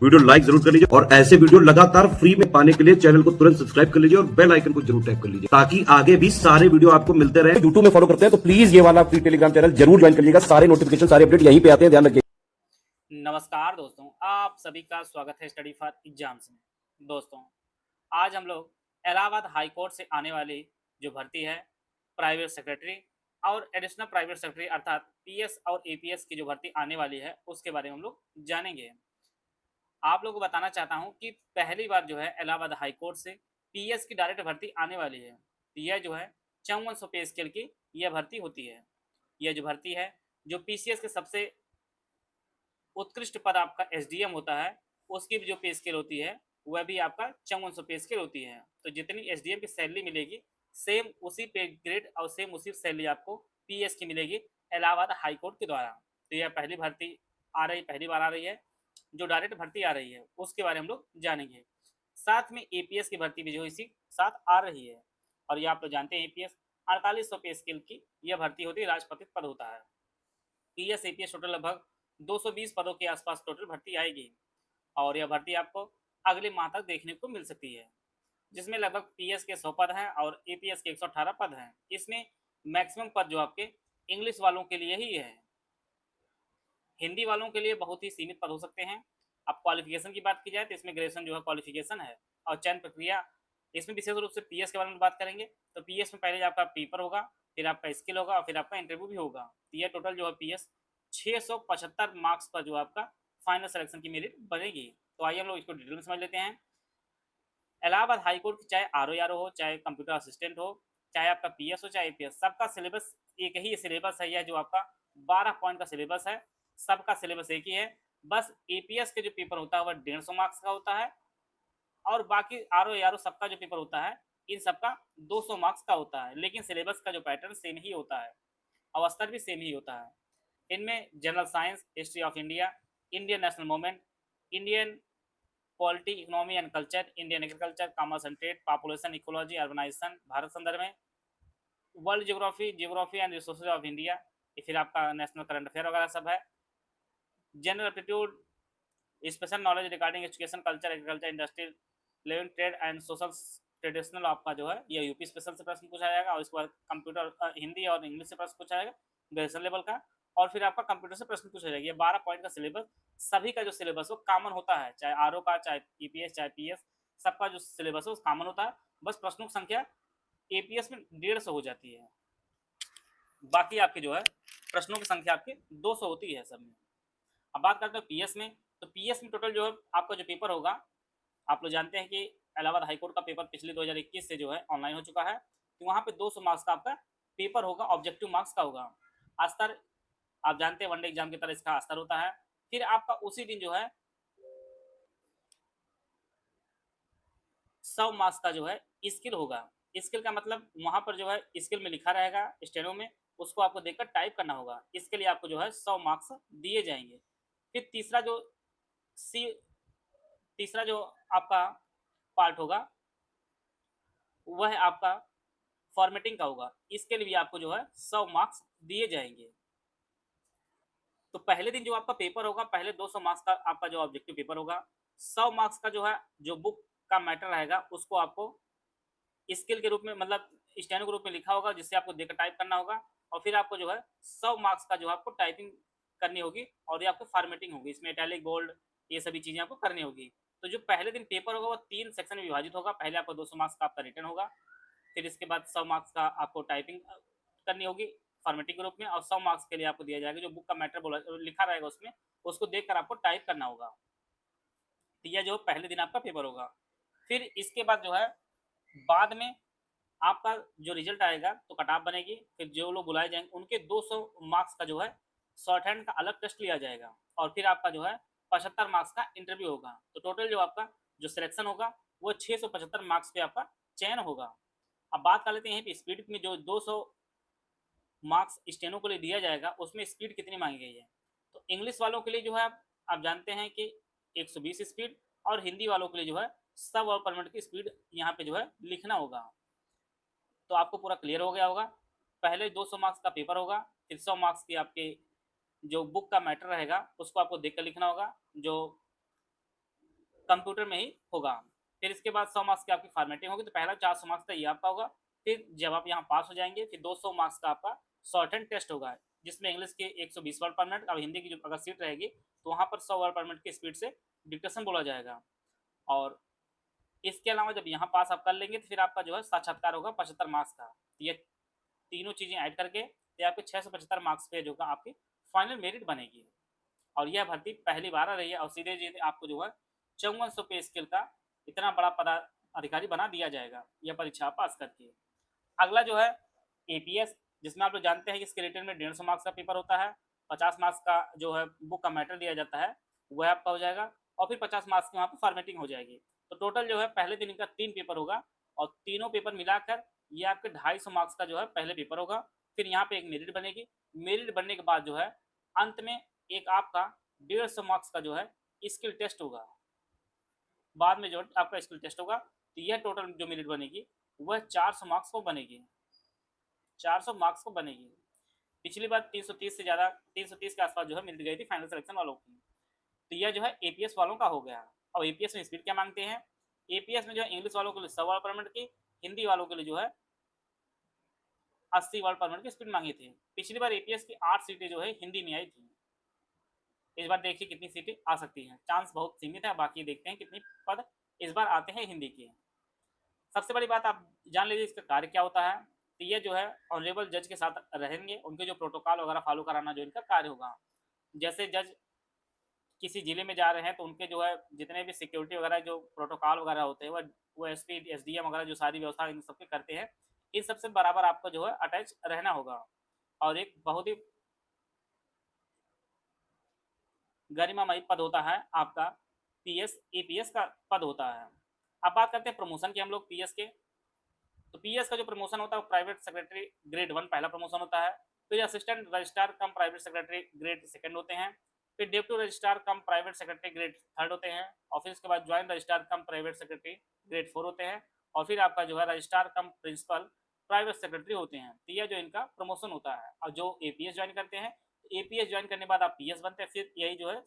Video like जरूर कर लीजिए और ऐसे वीडियो लगातार फ्री में पाने के लिए चैनल को तुरंत सब्सक्राइब कर लीजिए और बेल आइकन को जरूर टैप कर लीजिए ताकि आगे भी सारे वीडियो आपको मिलते रहे। यूट्यूब में फॉलो करते हैं तो प्लीज ये वाला फ्री टेलीग्राम चैनल जरूर ज्वाइन कर लीजिएगा। सारे नोटिफिकेशन सारे अपडेट यहीं पे आते हैं, ध्यान रखिए। नमस्कार दोस्तों, आप सभी का स्वागत है स्टडी फॉर एग्जाम्स में। दोस्तों, आज हम लोग इलाहाबाद हाई कोर्ट से आने वाली जो भर्ती है प्राइवेट सेक्रेटरी और एडिशनल प्राइवेट सेक्रेटरी अर्थात पीएस और एपीएस की जो भर्ती आने वाली है उसके बारे में हम लोग जानेंगे। आप लोगों को बताना चाहता हूं कि पहली बार जो है इलाहाबाद हाई कोर्ट से पीएस की डायरेक्ट भर्ती आने वाली है। यह जो है 5400 पे स्केल की यह भर्ती होती है। यह जो भर्ती है जो पीसीएस के सबसे उत्कृष्ट पद आपका एसडीएम होता है, उसकी भी जो पे स्केल होती है वह भी आपका 5400 पे स्केल होती है। तो जितनी एसडीएम की सैलरी मिलेगी सेम उसी पे ग्रेड और सेम उसी सैलरी आपको पीएस की मिलेगी इलाहाबाद हाई कोर्ट के द्वारा। तो यह पहली भर्ती आ रही, पहली बार आ रही है। जो डायरेक्ट भर्ती आ रही है उसके बारे में हम लोग जानेंगे। साथ में एपीएस की भर्ती भी जो इसी साथ आ रही है। और ये आप लोग जानते हैं एपीएस 4800 पे स्केल की यह भर्ती होती है, राजपत्रित पद होता है। पीएस एपीएस टोटल लगभग 220 पदों के आसपास टोटल भर्ती आएगी और यह भर्ती आपको अगले माह तक देखने को मिल सकती है, जिसमें लगभग पीएस के 100 पद हैं और एपीएस के 118 पद हैं। इसमें मैक्सिमम पद जो आपके इंग्लिश वालों के लिए ही है। हिंदी वालों के लिए बहुत ही सीमित पद हो सकते हैं। अब क्वालिफिकेशन की बात की जाए तो इसमें ग्रेजुएशन जो है क्वालिफिकेशन है। और चयन प्रक्रिया इसमें विशेष रूप से पीएस के बारे में बात करेंगे तो पीएस में पहले आपका पेपर होगा, फिर आपका स्किल होगा और फिर आपका इंटरव्यू भी होगा। तो यह टोटल जो है पीएस 675 मार्क्स पर जो आपका फाइनल सिलेक्शन की मेरिट बनेगी। तो आइए हम लोग इसको डिटेल में समझ लेते हैं। इलाहाबाद हाई कोर्ट की चाहे आरओ हो, चाहे कंप्यूटर असिस्टेंट हो, चाहे आपका पीएस हो, चाहे एपीएस, सबका सिलेबस एक ही सिलेबस है। यह जो आपका 12 पॉइंट का सिलेबस है, सबका सिलेबस एक ही है। बस एपीएस के जो पेपर होता है वह 150 मार्क्स का होता है और बाकी आरओ सबका जो पेपर होता है इन सबका 200 मार्क्स का होता है। लेकिन सिलेबस का जो पैटर्न सेम ही होता है और स्तर भी सेम ही होता है। इनमें general science, history of India, Indian national movement, Indian polity, economy and culture, Indian agriculture, commerce and trade, population, ecology, urbanisation, Bharat संदर्भ में, world geography, geography and resources of India, फिर आपका नेशनल करंट अफेयर वगैरह सब है। General aptitude, special knowledge regarding education, culture, agriculture, industrial, living, trade and social traditional आपका जो है ये यूपी स्पेशल से प्रश्न पूछा जाएगा। और इसके बाद कंप्यूटर हिंदी और इंग्लिश से प्रश्न पूछा जाएगा ग्रेजुएशन लेवल का। और फिर आपका कंप्यूटर से प्रश्न पूछा जाएगा। ये 12 पॉइंट का सिलेबस, सभी का जो सिलेबस वो कॉमन होता है, चाहे आरओ का, चाहे ईपीएस, चाहे पीएस, सबका जो सिलेबस है वो कॉमन होता है। बस प्रश्नों की संख्या एपीएस में 150 हो जाती है, बाकी आपके जो है प्रश्नों की संख्या आपकी 200 होती है सब में। अब बात करते हैं पीएस में, तो पीएस में टोटल जो है आपका जो पेपर होगा, आप लोग जानते हैं कि इलाहाबाद हाईकोर्ट का पेपर पिछले 2021 से जो है ऑनलाइन हो चुका है। तो वहाँ पे 200 मार्क्स का आपका पेपर होगा, ऑब्जेक्टिव मार्क्स का होगा। अस्तर आप जानते हैं वनडे एग्जाम की तरह इसका अस्तर होता है। फिर आपका उसी दिन जो है 100 मार्क्स का जो है स्किल होगा। स्किल का मतलब वहाँ पर जो है स्किल में लिखा रहेगा स्टेनो में, उसको आपको देखकर टाइप करना होगा। इसके लिए आपको जो है 100 मार्क्स दिए जाएंगे। फिर तीसरा जो आपका पार्ट होगा वह है आपका फॉर्मेटिंग का होगा। इसके लिए भी आपको जो है 100 मार्क्स दिए जाएंगे। तो पहले दिन जो आपका पेपर होगा, पहले 200 मार्क्स का आपका जो ऑब्जेक्टिव पेपर होगा, 100 मार्क्स का जो है जो बुक का मैटर रहेगा उसको आपको स्किल के रूप में मतलब स्टेनो के रूप में लिखा होगा, जिससे आपको देखकर टाइप करना होगा। और फिर आपको जो है 100 मार्क्स का जो है आपको टाइपिंग करनी होगी और ये आपको फॉर्मेटिंग होगी, इसमें इटैलिक, बोल्ड, ये सभी चीज़ें आपको करनी होगी। तो जो पहले दिन पेपर होगा वो 3 सेक्शन में विभाजित होगा। पहले आपको 200 मार्क्स का आपका रिटर्न होगा, फिर इसके बाद 100 मार्क्स का आपको टाइपिंग करनी होगी फॉर्मेटिंग के रूप में, और 100 मार्क्स के लिए आपको दिया जाएगा जो बुक का मैटर बोला लिखा रहेगा उसमें, उसको देखकर आपको टाइप करना होगा। तो यह जो पहले दिन आपका पेपर होगा। फिर इसके बाद जो है बाद में आपका जो रिजल्ट आएगा तो कट ऑफ बनेगी। फिर जो लोग बुलाए जाएंगे उनके 200 मार्क्स का जो है शॉर्ट हैंड का अलग टेस्ट लिया जाएगा और फिर आपका जो है 75 मार्क्स का इंटरव्यू होगा। तो टोटल जो आपका जो सिलेक्शन होगा वो 675 मार्क्स पे आपका चयन होगा। अब बात कर लेते हैं स्पीड में। जो 200 मार्क्स स्टेनो के लिए दिया जाएगा उसमें स्पीड कितनी मांगी गई है। तो इंग्लिश वालों के लिए जो है आप जानते हैं कि 120 स्पीड, और हिंदी वालों के लिए जो है सब और परमिट की स्पीड यहाँ पे जो है लिखना होगा। तो आपको पूरा क्लियर हो गया होगा। पहले 200 मार्क्स का पेपर होगा, फिर 100 मार्क्स की आपके जो बुक का मैटर रहेगा उसको आपको देख कर लिखना होगा। जो कंप्यूटर में ही होगा। फिर इसके बाद 100 मार्क्स की आपकी फॉर्मेटिंग होगी, तो पहला 400 मार्क्स का ये आपका होगा। फिर जब आप यहाँ पास हो जाएंगे, फिर 200 मार्क्स का आपका शॉर्ट हैंड टेस्ट होगा, जिसमें इंग्लिश के 120 वर्ड पर मिनट, अब हिंदी की जो अगर सीट रहेगी तो वहाँ पर 100 वर्ड पर मिनट की स्पीड से डिक्टेशन बोला जाएगा। और इसके अलावा जब यहाँ पास आप कर लेंगे तो फिर आपका जो है साक्षात्कार होगा 75 मार्क्स का। ये तीनों चीज़ें ऐड करके ये आपके 675 मार्क्स पे जो आपकी फाइनल मेरिट बनेगी। और यह भर्ती पहली बार आ रही है, और सीधे सीधे आपको जो है 5400 पे स्केल का इतना बड़ा पदाधिकारी बना दिया जाएगा यह परीक्षा पास करके। अगला जो है एपीएस, जिसमें आप लोग जानते हैं कि इसके रिटर्न में 150 मार्क्स का पेपर होता है, 50 मार्क्स का जो है बुक का मैटर दिया जाता है वह आपका हो जाएगा, और फिर 50 मार्क्स की वहाँ पर फॉर्मेटिंग हो जाएगी। तो टोटल जो है पहले दिन इनका 3 पेपर होगा, और तीनों पेपर मिलाकर ये आपके 250 मार्क्स का जो है पहले पेपर होगा। फिर यहाँ पे एक मेरिट बनेगी, मेरिट बनने के बाद जो है अंत में एक आपका 150 मार्क्स का जो है स्किल टेस्ट होगा, बाद में जो आपका स्किल टेस्ट होगा। तो यह टोटल जो मेरिट बनेगी वह 400 मार्क्स को बनेगी, 400 मार्क्स को बनेगी। पिछली बार 330 से ज़्यादा 330 के आसपास जो है मिल गई थी फाइनल सिलेक्शन वालों की। तो यह जो है एपीएस वालों का हो गया। और एपीएस में स्पीड क्या मांगते हैं, एपीएस में जो है इंग्लिश वालों के लिए 100 वर्ड पर मिनट की, हिंदी वालों के लिए जो है 80 वर्ड पर मिनट की स्पीड मांगी थी। पिछली बार एपीएस की 8 सीटें जो है हिंदी में आई थी, इस बार देखिए कितनी सीटें आ सकती हैं। चांस बहुत सीमित है, बाकी देखते हैं कितनी पद इस बार आते हैं हिंदी के। सबसे बड़ी बात आप जान लीजिए इसका कार्य क्या होता है। तो ये जो है ऑनरेबल जज के साथ रहेंगे, उनके जो प्रोटोकॉल वगैरह फॉलो कराना जो इनका कार्य होगा। जैसे जज किसी जिले में जा रहे हैं तो उनके जो है जितने भी सिक्योरिटी वगैरह जो प्रोटोकॉल वगैरह होते हैं वो एसपी एसडीएम वगैरह जो सारी व्यवस्था इन सबके करते हैं, इन सबसे बराबर आपको जो है अटैच रहना होगा। और एक बहुत ही गरिमामयी पद होता है आपका पीएस एपीएस का पद होता है। अब बात करते हैं प्रमोशन की हम लोग पीएस के। तो पीएस का जो प्रमोशन होता है वो प्राइवेट सेक्रेटरी ग्रेड 1 पहला प्रमोशन होता है। फिर असिस्टेंट रजिस्ट्रार कम प्राइवेट सेक्रेटरी ग्रेड 2 होते हैं। फिर डेप्यूटी रजिस्ट्रार कम प्राइवेट सेक्रेटरी ग्रेड 3 होते हैं। और फिर उसके बाद ज्वाइंट रजिस्ट्रार कम प्राइवेट सेक्रेटरी ग्रेड 4 होते हैं। और फिर आपका जो है रजिस्ट्रार कम प्रिंसिपल प्राइवेट सेक्रेटरी होते हैं। तो यह जो इनका प्रमोशन होता है। और जो एपीएस ज्वाइन करते हैं, एपीएस ज्वाइन करने के बाद आप पीएस बनते हैं, फिर यही जो है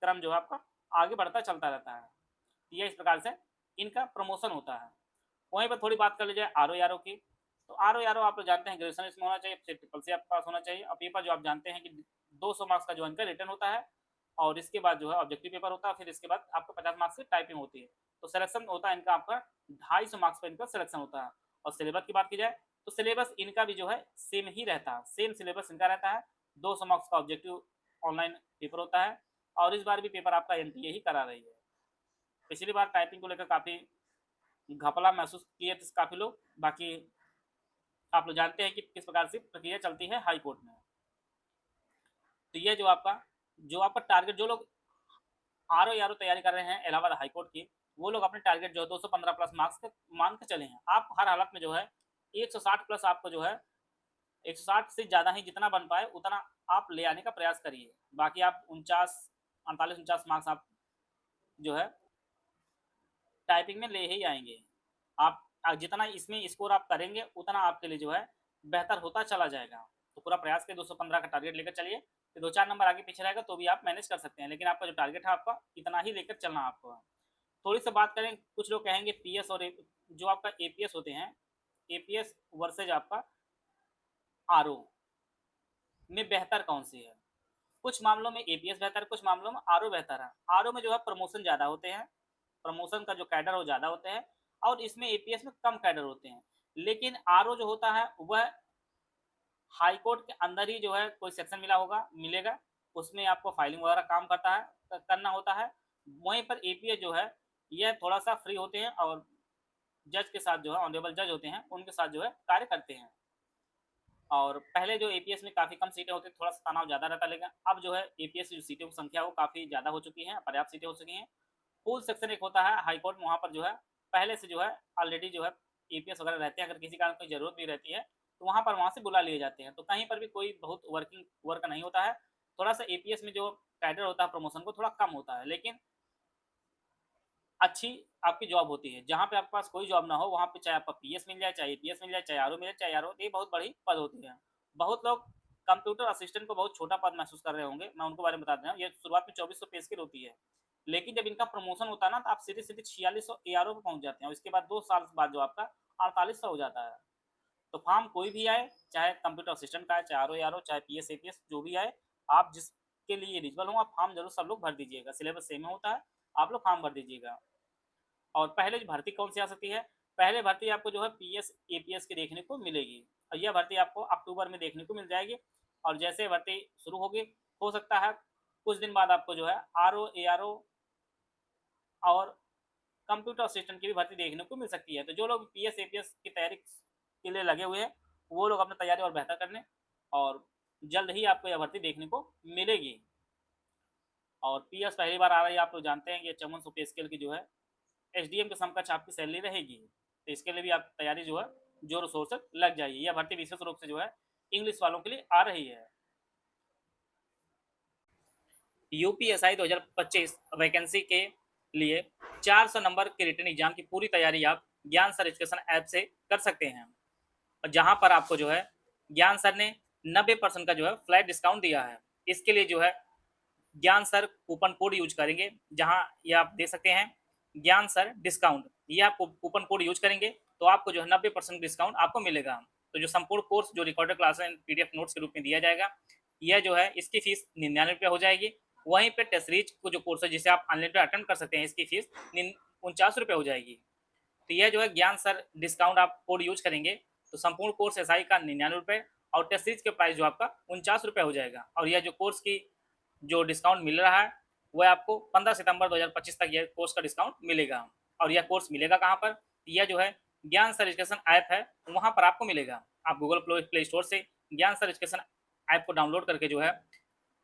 क्रम जो है आपका आगे बढ़ता चलता रहता है। यह इस प्रकार से इनका प्रमोशन होता है। वहीं पर थोड़ी बात कर ली जाए आर ओ की। तो आर ओ आप लोग जानते हैं ग्रेजुएशन इसमें होना चाहिए, फिर ट्रिपल सी आपके पास होना चाहिए। और पेपर जो आप जानते हैं कि 200 मार्क्स का जो इनका रिटर्न होता है, और इसके बाद जो है ऑब्जेक्टिव पेपर होता है। फिर इसके बाद आपको 50 मार्क्स की टाइपिंग होती है। तो सिलेक्शन होता है इनका आपका 250 मार्क्स पर इनका सिलेक्शन होता है। और सिलेबस की बात की जाए तो सिलेबस इनका भी जो है सेम ही रहता है, सेम सिलेबस इनका रहता है। 200 मार्क्स का ऑब्जेक्टिव ऑनलाइन पेपर होता है, और इस बार भी पेपर आपका एनटीए ही करा रही है। पिछली बार टाइपिंग को लेकर काफ़ी घपला महसूस किए थे काफ़ी लोग। बाकी आप लोग जानते हैं कि किस प्रकार से प्रक्रिया चलती है हाई कोर्ट में। तो ये जो आपका टारगेट, जो लोग आर ओ तैयारी कर रहे हैं इलाहाबाद हाई कोर्ट की, वो लोग अपने टारगेट जो है 215 प्लस मार्क्स के मान के चले हैं। आप हर हालत में जो है 160 प्लस आपको जो है 160 से ज़्यादा ही जितना बन पाए उतना आप ले आने का प्रयास करिए। बाकी आप 49 मार्क्स आप जो है टाइपिंग में ले ही आएंगे। आप जितना इसमें स्कोर आप करेंगे उतना आपके लिए जो है बेहतर होता चला जाएगा। तो पूरा प्रयास के 215 का टारगेट लेकर चलिए। फिर 2-4 नंबर आगे पीछे रहेगा तो भी आप मैनेज कर सकते हैं, लेकिन आपका जो टारगेट है आपका इतना ही लेकर चलना आपको। थोड़ी सी बात करें, कुछ लोग कहेंगे पीएस और जो आपका एपीएस होते हैं, एपीएस वर्सेज आपका आरओ में बेहतर कौन सी है। कुछ मामलों में एपीएस बेहतर है, कुछ मामलों में आरओ बेहतर है। आरओ में जो है प्रमोशन ज़्यादा होते हैं, प्रमोशन का जो कैडर वो ज़्यादा होते हैं, और इसमें एपीएस में कम कैडर होते हैं। लेकिन आरओ जो होता है वह हाई कोर्ट के अंदर ही जो है कोई सेक्शन मिलेगा, उसमें आपको फाइलिंग वगैरह काम करना होता है। वहीं पर एपीएस जो है यह थोड़ा सा फ्री होते हैं, और जज के साथ जो है ऑनरेबल जज होते हैं उनके साथ जो है कार्य करते हैं। और पहले जो एपीएस में काफ़ी कम सीटें होती, थोड़ा सा तनाव ज़्यादा रहता, लेकिन अब जो है एपीएस की जो सीटों की संख्या वो काफ़ी ज़्यादा हो चुकी है, पर्याप्त सीटें हो चुकी हैं। पूल सेक्शन एक होता है हाई कोर्ट में, वहाँ पर जो है पहले से जो है ऑलरेडी जो है एपीएस वगैरह रहते हैं। अगर किसी कारण कोई ज़रूरत भी रहती है तो वहाँ से बुला लिए जाते हैं। तो कहीं पर भी कोई बहुत वर्क नहीं होता है। थोड़ा सा एपीएस में जो कैडर होता है प्रमोशन को थोड़ा कम होता है, लेकिन अच्छी आपकी जॉब होती है। जहाँ पे आपके पास कोई जॉब ना हो वहाँ पे चाहे आपका पीएस मिल जाए, चाहे एपीएस मिल जाए, चाहे आरओ मिल जाए, चाहे आरओ, ये बहुत बड़ी पद होती है। बहुत लोग कंप्यूटर असिस्टेंट को बहुत छोटा पद महसूस कर रहे होंगे, मैं उनको बारे में बता रहा हूँ। ये शुरुआत में 2400 पे स्केल होती है। लेकिन जब इनका प्रमोशन होता है ना, तो आप सीधे सीधे 4600 ARO पे पहुंच जाते हैं, और इसके बाद 2 साल बाद जो आपका 4800 हो जाता है। तो फॉर्म कोई भी आए, चाहे कंप्यूटर असिस्टेंट का है, चाहे ARO चाहे PS APS जो भी आए, आप जिसके लिए एलिजिबल हो, आप फॉर्म जरूर सब लोग भर दीजिएगा। सिलेबस सेम होता है, आप लोग फॉर्म भर दीजिएगा। और पहले जो भर्ती कौन सी आ सकती है, पहले भर्ती आपको जो है PS APS की देखने को मिलेगी, और यह भर्ती आपको अक्टूबर में देखने को मिल जाएगी। और जैसे भर्ती शुरू होगी, हो सकता है कुछ दिन बाद आपको जो है RO ARO और कंप्यूटर असिस्टेंट की भी भर्ती देखने को मिल सकती है। तो जो लोग PS APS की तैयारी के लिए लगे हुए हैं, वो लोग अपनी तैयारी और बेहतर कर लें, और जल्द ही आपको यह भर्ती देखने को मिलेगी। और PS पहली बार आ रही है, आप लोग जानते हैं कि 5400 पे स्केल की जो है SDM के समकक्ष आपकी सैलरी रहेगी। तो इसके लिए भी आप तैयारी जो है जोर शोर से लग जाइए। यह भर्ती विशेष रूप से जो है इंग्लिश वालों के लिए आ रही है। UPSI 2025 वैकेंसी के लिए 400 नंबर के रिटन एग्जाम की पूरी तैयारी आप ज्ञान सर एजुकेशन ऐप से कर सकते हैं, और जहां पर आपको जो है ज्ञान सर ने 90% का जो है फ्लैट डिस्काउंट दिया है। इसके लिए जो है ज्ञान सर कूपन कोड यूज करेंगे, जहां ये आप देख सकते हैं ज्ञान सर डिस्काउंट, ये आप कूपन कोड यूज करेंगे तो आपको जो है 90% डिस्काउंट आपको मिलेगा। तो जो संपूर्ण कोर्स जो recorded class and PDF notes के रूप में दिया जाएगा, यह जो है इसकी फीस 99 रुपये हो जाएगी। वहीं पे टेस्ट सीरीज को जो कोर्स है जिसे आप ऑनलाइन पे अटेंड कर सकते हैं, इसकी फीस 49 रुपये हो जाएगी। तो यह जो है ज्ञान सर डिस्काउंट आप कोड यूज करेंगे तो संपूर्ण कोर्स SI का 99 रुपये, और टेस्ट सीरीज के प्राइस जो आपका 49 रुपये हो जाएगा। और यह जो कोर्स की जो डिस्काउंट मिल रहा है वह आपको 15 सितंबर 2025 तक यह कोर्स का डिस्काउंट मिलेगा। और यह कोर्स मिलेगा कहाँ पर, यह जो है ज्ञान सर एजुकेशन ऐप है, वहाँ पर आपको मिलेगा। आप गूगल प्ले स्टोर से ज्ञान सर एजुकेशन ऐप को डाउनलोड करके जो है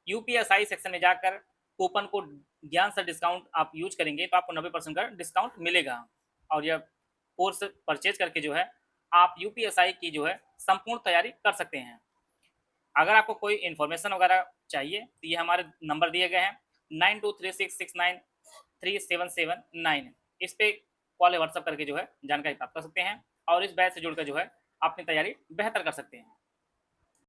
UPSI सेक्शन में जाकर कूपन को ज्ञान सर डिस्काउंट आप यूज करेंगे तो आपको 90% का डिस्काउंट मिलेगा। और यह कोर्स परचेज करके जो है आप UPSI की जो है संपूर्ण तैयारी कर सकते हैं। अगर आपको कोई इन्फॉर्मेशन वगैरह चाहिए तो ये हमारे नंबर दिए गए हैं 9236693779, इस पे कॉल या व्हाट्सअप करके जो है जानकारी प्राप्त कर सकते हैं, और इस बैच से जुड़कर जो है अपनी तैयारी बेहतर कर सकते हैं।